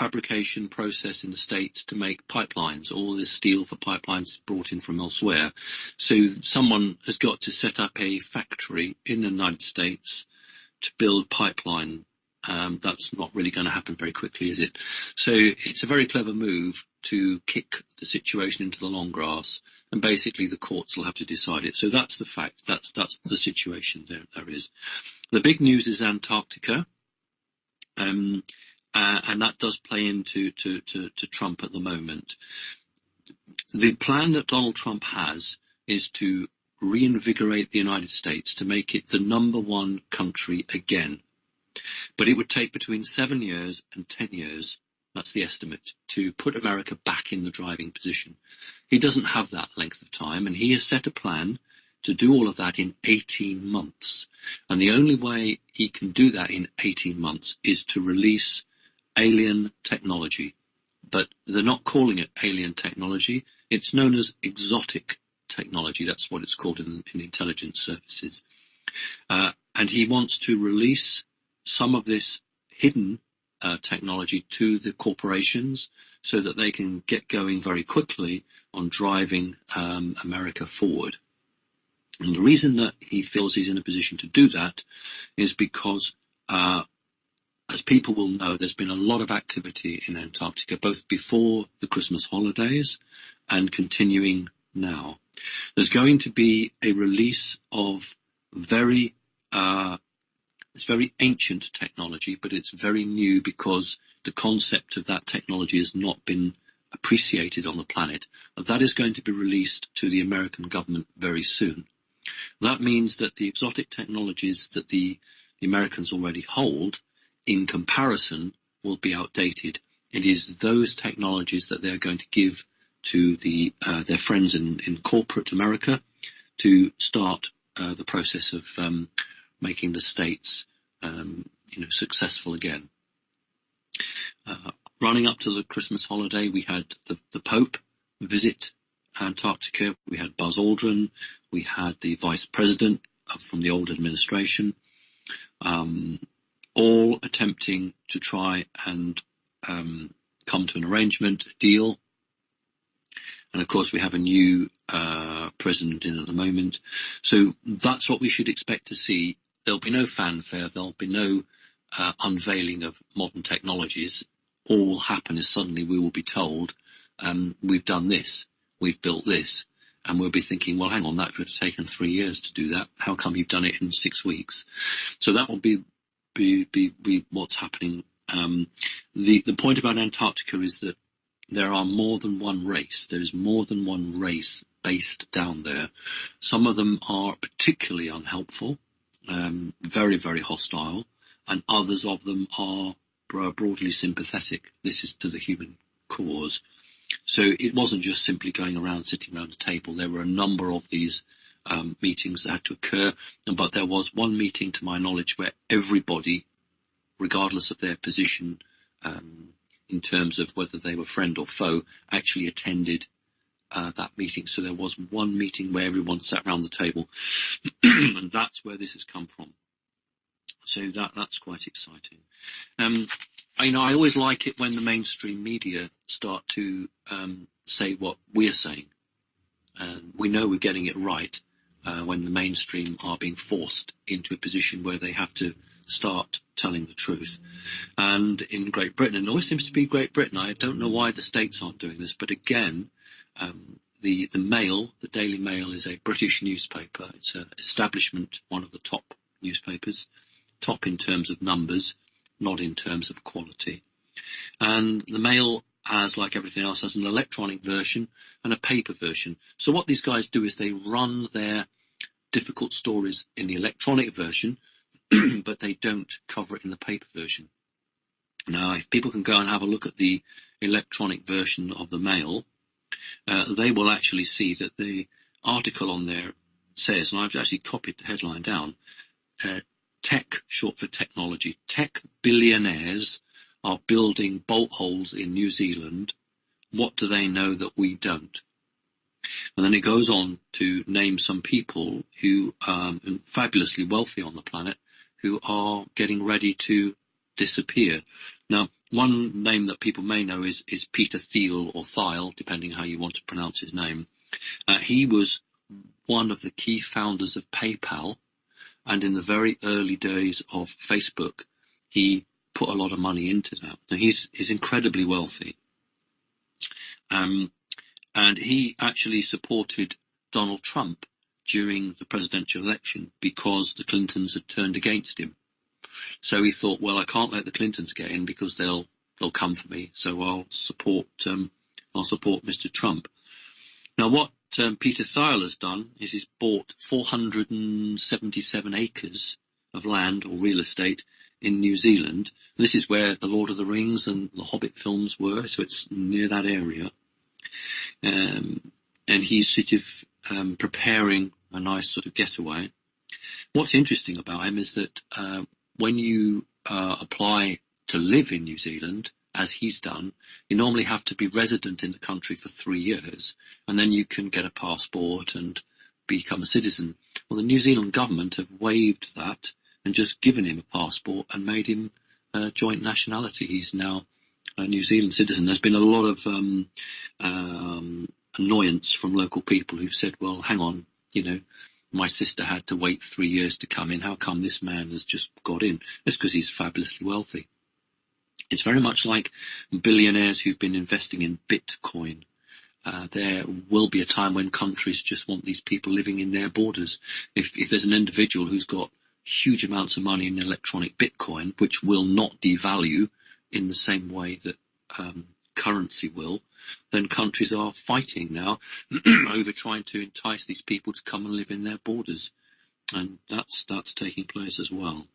fabrication process in the States to make pipelines. All this steel for pipelines is brought in from elsewhere. So someone has got to set up a factory in the United States to build pipeline. That's not really going to happen very quickly, is it? So it's a very clever move to kick the situation into the long grass, and basically the courts will have to decide it. So that's the fact. That's the situation there is. The big news is Antarctica, and that does play into to Trump at the moment. The plan that Donald Trump has is to reinvigorate the United States, to make it the #1 country again. But it would take between 7 years and 10 years, that's the estimate, to put America back in the driving position. He doesn't have that length of time, and he has set a plan to do all of that in 18 months. And the only way he can do that in 18 months is to release alien technology. But they're not calling it alien technology. It's known as exotic technology. That's what it's called in intelligence services. And he wants to release some of this hidden technology to the corporations so that they can get going very quickly on driving America forward. And the reason that he feels he's in a position to do that is because, as people will know, there's been a lot of activity in Antarctica, both before the Christmas holidays and continuing now. There's going to be a release of it's very ancient technology, but it's very new because the concept of that technology has not been appreciated on the planet. That is going to be released to the American government very soon. That means that the exotic technologies that the Americans already hold, in comparison, will be outdated. It is those technologies that they're going to give to their friends in corporate America to start the process of making the states successful again. Running up to the Christmas holiday, we had the Pope visit Antarctica. We had Buzz Aldrin. We had the Vice President from the old administration, all attempting to try and come to an arrangement, a deal. And of course, we have a new president in at the moment. So that's what we should expect to see. There'll be no fanfare. There'll be no unveiling of modern technologies. All will happen is suddenly we will be told, we've done this, we've built this. And we'll be thinking, well, hang on, that could have taken 3 years to do that. How come you've done it in 6 weeks? So that will be what's happening. The point about Antarctica is that there are more than one race. There is more than one race based down there. Some of them are particularly unhelpful, very, very hostile, and others of them are broadly sympathetic. This is to the human cause. So it wasn't just simply going around, sitting around a table. There were a number of these meetings that had to occur, but there was one meeting, to my knowledge, where everybody, regardless of their position, in terms of whether they were friend or foe, actually attended that meeting. So there was one meeting where everyone sat around the table, and that's where this has come from. So that's quite exciting. I always like it when the mainstream media start to say what we're saying. And we know we're getting it right when the mainstream are being forced into a position where they have to start telling the truth. And in Great Britain, and it always seems to be Great Britain, I don't know why the States aren't doing this, but again, the Mail, the Daily Mail, is a British newspaper. It's an establishment, one of the top newspapers, top in terms of numbers, not in terms of quality. And the Mail, as like everything else, has an electronic version and a paper version. So what these guys do is they run their difficult stories in the electronic version, but they don't cover it in the paper version. Now, if people can go and have a look at the electronic version of the Mail, they will actually see that the article on there says, and I've actually copied the headline down, tech, short for technology, tech billionaires are building bolt holes in New Zealand. What do they know that we don't? And then it goes on to name some people who are fabulously wealthy on the planet who are getting ready to disappear. Now, one name that people may know is Peter Thiel, or Thiel, depending how you want to pronounce his name. He was one of the key founders of PayPal, and in the very early days of Facebook, he put a lot of money into that. Now, he's incredibly wealthy. And he actually supported Donald Trump during the presidential election because the Clintons had turned against him. So he thought, well, I can't let the Clintons get in because they'll come for me. So I'll support Mr. Trump. Now, what Peter Thiel has done is he's bought 477 acres of land or real estate in New Zealand. This is where the Lord of the Rings and the Hobbit films were, so it's near that area. And he's sort of preparing a nice sort of getaway. What's interesting about him is that when you apply to live in New Zealand, as he's done, you normally have to be resident in the country for 3 years, and then you can get a passport and become a citizen. Well, the New Zealand government have waived that and just given him a passport and made him joint nationality. He's now a New Zealand citizen. There's been a lot of annoyance from local people who've said, well, hang on, my sister had to wait 3 years to come in. How come this man has just got in? It's because he's fabulously wealthy. It's very much like billionaires who've been investing in Bitcoin. There will be a time when countries just want these people living in their borders. If there's an individual who's got huge amounts of money in electronic Bitcoin, which will not devalue in the same way that currency will, then countries are fighting now over trying to entice these people to come and live in their borders. And that's taking place as well.